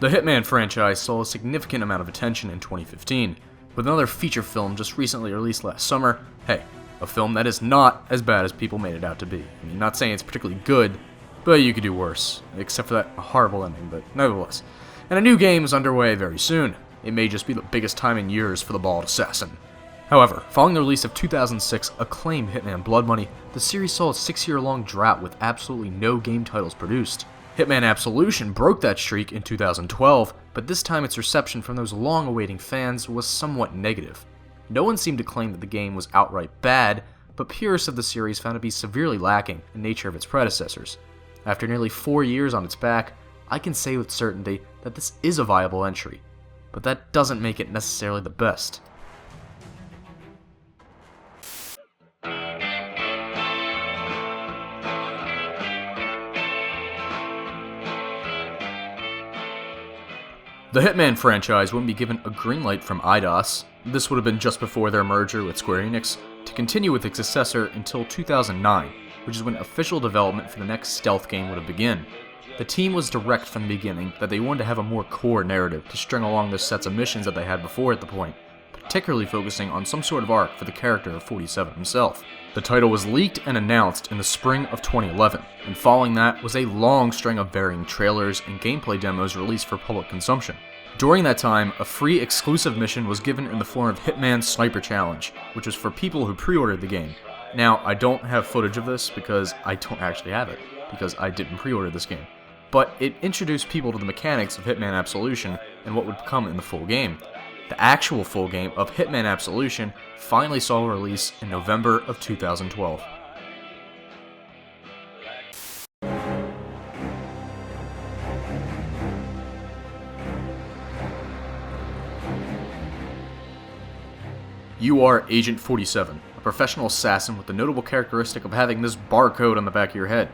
The Hitman franchise saw a significant amount of attention in 2015, with another feature film just recently released last summer. Hey, a film that is not as bad as people made it out to be. I mean, not saying it's particularly good, but you could do worse, except for that horrible ending, but nevertheless. And a new game is underway very soon. It may just be the biggest time in years for the bald assassin. However, following the release of 2006 acclaimed Hitman Blood Money, the series saw a 6-year-long drought with absolutely no game titles produced. Hitman Absolution broke that streak in 2012, but this time its reception from those long-awaiting fans was somewhat negative. No one seemed to claim that the game was outright bad, but purists of the series found it to be severely lacking in nature of its predecessors. After nearly 4 years on its back, I can say with certainty that this is a viable entry, but that doesn't make it necessarily the best. The Hitman franchise wouldn't be given a green light from Eidos, this would have been just before their merger with Square Enix, to continue with its successor until 2009, which is when official development for the next stealth game would have begun. The team was direct from the beginning that they wanted to have a more core narrative to string along the sets of missions that they had before at the point, particularly focusing on some sort of arc for the character of 47 himself. The title was leaked and announced in the spring of 2011, and following that was a long string of varying trailers and gameplay demos released for public consumption. During that time, a free exclusive mission was given in the form of Hitman Sniper Challenge, which was for people who pre-ordered the game. Now, I don't have footage of this because I don't actually have it, because I didn't pre-order this game. But it introduced people to the mechanics of Hitman Absolution and what would come in the full game. The actual full game of Hitman Absolution finally saw a release in November of 2012. You are Agent 47, a professional assassin with the notable characteristic of having this barcode on the back of your head.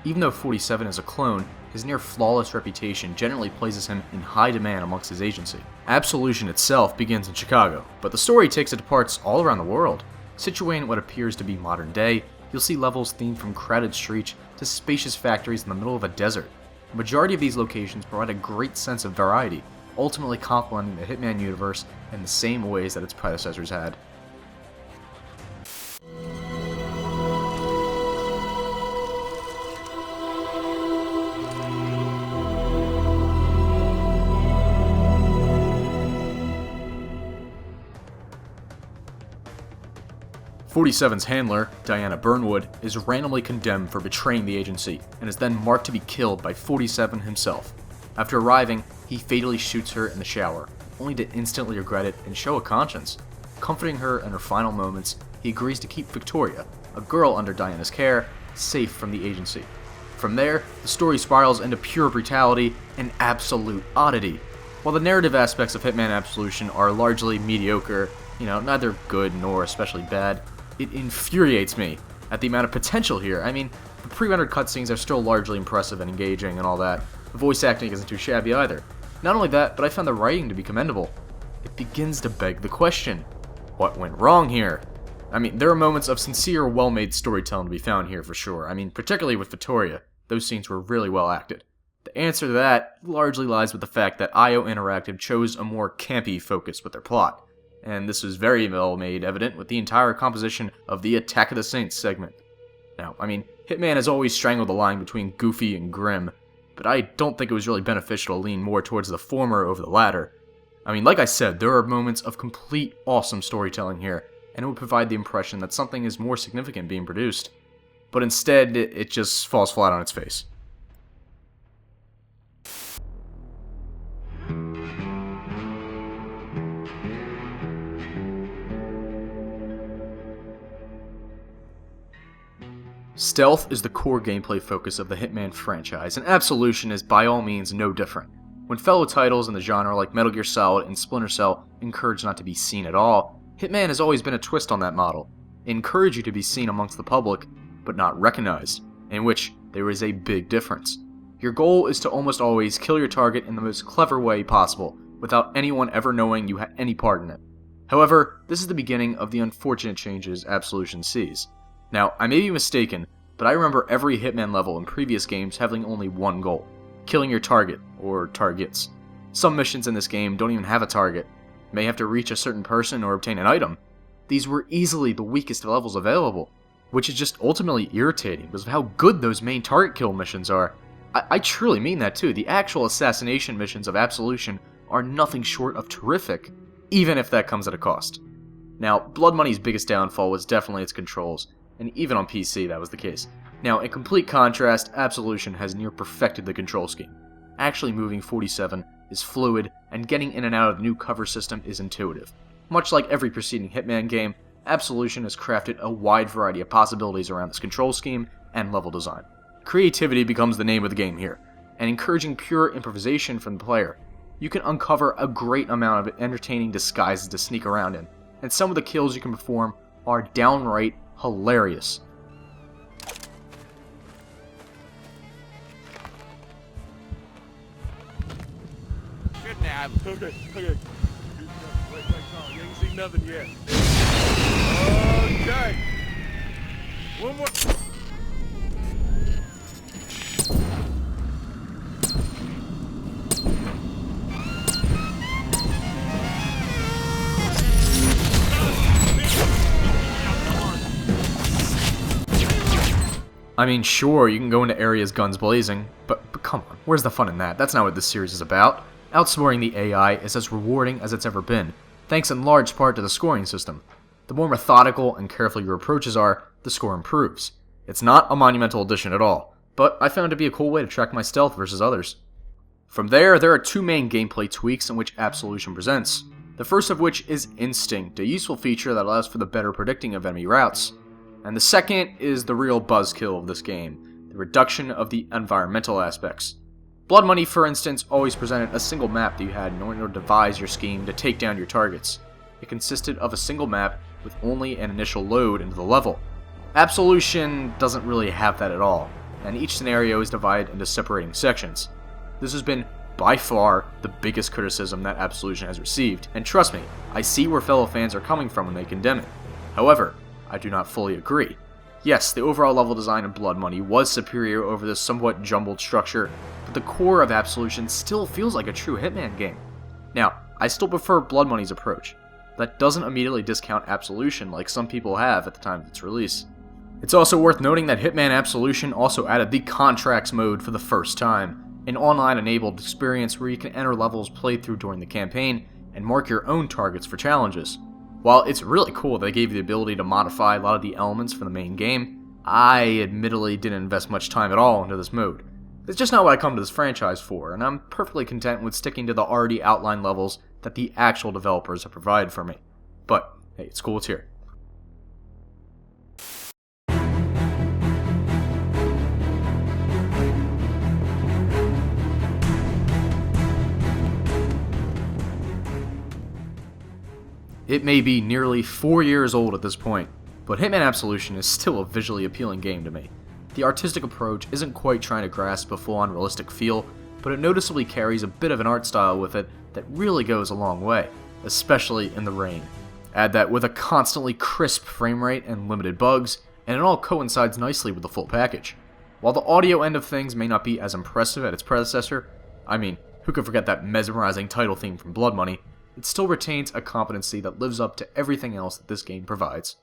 Even though 47 is a clone, his near-flawless reputation generally places him in high demand amongst his agency. Absolution itself begins in Chicago, but the story takes it to parts all around the world. Situated in what appears to be modern day, you'll see levels themed from crowded streets to spacious factories in the middle of a desert. The majority of these locations provide a great sense of variety, ultimately complementing the Hitman universe in the same ways that its predecessors had. .47's handler, Diana Burnwood, is randomly condemned for betraying the agency, and is then marked to be killed by 47 himself. After arriving, he fatally shoots her in the shower, only to instantly regret it and show a conscience. Comforting her in her final moments, he agrees to keep Victoria, a girl under Diana's care, safe from the agency. From there, the story spirals into pure brutality and absolute oddity. While the narrative aspects of Hitman Absolution are largely mediocre, neither good nor especially bad, it infuriates me at the amount of potential here. I mean, the pre-rendered cutscenes are still largely impressive and engaging and all that. The voice acting isn't too shabby either. Not only that, but I found the writing to be commendable. It begins to beg the question, what went wrong here? I mean, there are moments of sincere, well-made storytelling to be found here for sure. I mean, particularly with Victoria, those scenes were really well acted. The answer to that largely lies with the fact that IO Interactive chose a more campy focus with their plot. And this was very well made evident with the entire composition of the Attack of the Saints segment. Now, I mean, Hitman has always strangled the line between goofy and grim, but I don't think it was really beneficial to lean more towards the former over the latter. I mean, like I said, there are moments of complete awesome storytelling here, and it would provide the impression that something is more significant being produced. But instead, it just falls flat on its face. Stealth is the core gameplay focus of the Hitman franchise, and Absolution is by all means no different. When fellow titles in the genre like Metal Gear Solid and Splinter Cell encourage not to be seen at all, Hitman has always been a twist on that model. It encouraged you to be seen amongst the public, but not recognized, in which there is a big difference. Your goal is to almost always kill your target in the most clever way possible, without anyone ever knowing you had any part in it. However, this is the beginning of the unfortunate changes Absolution sees. Now, I may be mistaken, but I remember every Hitman level in previous games having only one goal: killing your target, or targets. Some missions in this game don't even have a target. You may have to reach a certain person or obtain an item. These were easily the weakest levels available, which is just ultimately irritating because of how good those main target kill missions are. I truly mean that too. The actual assassination missions of Absolution are nothing short of terrific, even if that comes at a cost. Now, Blood Money's biggest downfall was definitely its controls, and even on PC that was the case. Now, in complete contrast, Absolution has near perfected the control scheme. Actually moving 47 is fluid, and getting in and out of the new cover system is intuitive. Much like every preceding Hitman game, Absolution has crafted a wide variety of possibilities around this control scheme and level design. Creativity becomes the name of the game here, and encouraging pure improvisation from the player. You can uncover a great amount of entertaining disguises to sneak around in, and some of the kills you can perform are downright hilarious. Good nab. Okay. Wait, no, you ain't seen nothing yet. Okay. One more. I mean, sure, you can go into areas guns blazing, but come on, where's the fun in that? That's not what this series is about. Outscoring the AI is as rewarding as it's ever been, thanks in large part to the scoring system. The more methodical and careful your approaches are, the score improves. It's not a monumental addition at all, but I found it to be a cool way to track my stealth versus others. From there are two main gameplay tweaks in which Absolution presents. The first of which is Instinct, a useful feature that allows for the better predicting of enemy routes. And the second is the real buzzkill of this game, the reduction of the environmental aspects. Blood Money, for instance, always presented a single map that you had in order to devise your scheme to take down your targets. It consisted of a single map with only an initial load into the level. Absolution doesn't really have that at all, and each scenario is divided into separating sections. This has been by far the biggest criticism that Absolution has received, and trust me, I see where fellow fans are coming from when they condemn it. However, I do not fully agree. Yes, the overall level design of Blood Money was superior over this somewhat jumbled structure, but the core of Absolution still feels like a true Hitman game. Now, I still prefer Blood Money's approach. That doesn't immediately discount Absolution like some people have at the time of its release. It's also worth noting that Hitman Absolution also added the Contracts mode for the first time, an online-enabled experience where you can enter levels played through during the campaign and mark your own targets for challenges. While it's really cool that they gave you the ability to modify a lot of the elements from the main game, I admittedly didn't invest much time at all into this mode. It's just not what I come to this franchise for, and I'm perfectly content with sticking to the already outlined levels that the actual developers have provided for me. But, hey, it's cool it's here. It may be nearly 4 years old at this point, but Hitman Absolution is still a visually appealing game to me. The artistic approach isn't quite trying to grasp a full-on realistic feel, but it noticeably carries a bit of an art style with it that really goes a long way, especially in the rain. Add that with a constantly crisp frame rate and limited bugs, and it all coincides nicely with the full package. While the audio end of things may not be as impressive as its predecessor, I mean, who could forget that mesmerizing title theme from Blood Money, it still retains a competency that lives up to everything else that this game provides.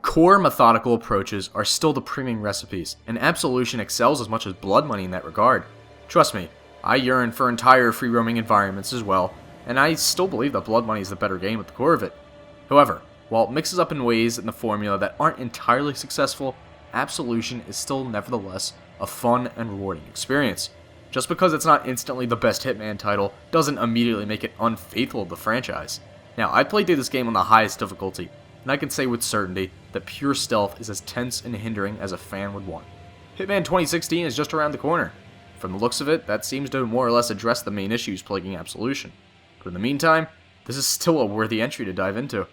Core methodical approaches are still the premium recipes, and Absolution excels as much as Blood Money in that regard. Trust me, I yearn for entire free-roaming environments as well, and I still believe that Blood Money is the better game at the core of it. However, while it mixes up in ways in the formula that aren't entirely successful, Absolution is still nevertheless a fun and rewarding experience. Just because it's not instantly the best Hitman title doesn't immediately make it unfaithful to the franchise. Now, I played through this game on the highest difficulty, and I can say with certainty that pure stealth is as tense and hindering as a fan would want. Hitman 2016 is just around the corner. From the looks of it, that seems to more or less address the main issues plaguing Absolution. But in the meantime, this is still a worthy entry to dive into.